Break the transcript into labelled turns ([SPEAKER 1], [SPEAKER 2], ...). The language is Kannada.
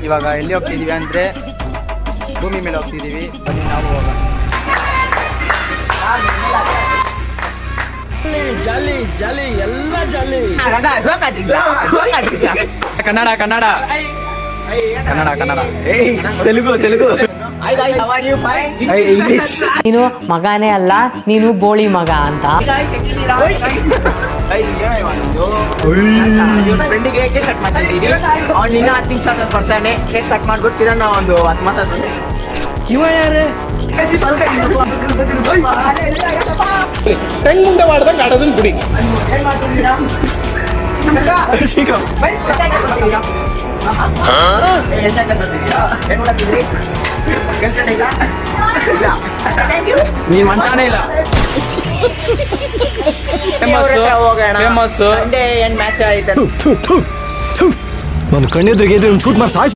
[SPEAKER 1] ಇವಾಗ ಎಲ್ಲಿ ಹೋಗ್ತಿದೀವಿ ಅಂದ್ರೆ ಭೂಮಿ ಮೇಲೆ ಹೋಗ್ತಿದೀವಿ. ಬನ್ನಿ ನಾವು ಹೋಗೋಣ.
[SPEAKER 2] ಜಾಲಿ ಜಾಲಿ ಎಲ್ಲ ಜಾಲಿ.
[SPEAKER 1] ಕನ್ನಡ ಕನ್ನಡ ಕನ್ನಡ ಕನ್ನಡ ತೆಲುಗು ತೆಲುಗು ಇಂಗ್ಲಿಷ್.
[SPEAKER 3] ನೀನು ಮಗನೇ ಅಲ್ಲ, ನೀನು ಬೋಳಿ ಮಗ ಅಂತ.
[SPEAKER 2] ಫ್ರೆಂಡಿಗೆ ಕೇಕ್ ಕಟ್ ಮಾಡ್ತಿದ್ದೀವಿ. ಅವ್ನು ಇನ್ನೂ 10 ನಿಮಿಷ ಬರ್ತಾನೆ. ಕೇಕ್ ಕಟ್ ಮಾಡ್ಬಿಡ್ತೀರ ನಾವು ಒಂದು 10 ಮಾತಾಡ್ತೀವಿ.
[SPEAKER 1] ಇವ ಯಾರೇ
[SPEAKER 4] ಹೆಂಗ್ ಮುಂದೆ ಮಾಡ್ದಂಗೆ ಆಡೋದನ್ನ ಬಿಡಿ.
[SPEAKER 1] ನೀನ್ ಮನ್ಸಾನೇ ಇಲ್ಲ. ಫೇಮಸ್
[SPEAKER 2] ಸಂಡೇ ಏನ್ ಮ್ಯಾಚ್ ಆಯ್ತು.
[SPEAKER 5] ನನ್ನ ಕಣ್ಣೆದ್ರಿಗೆ ಶೂಟ್ ಮಾಡಿ ಸಾಯ್ಸ್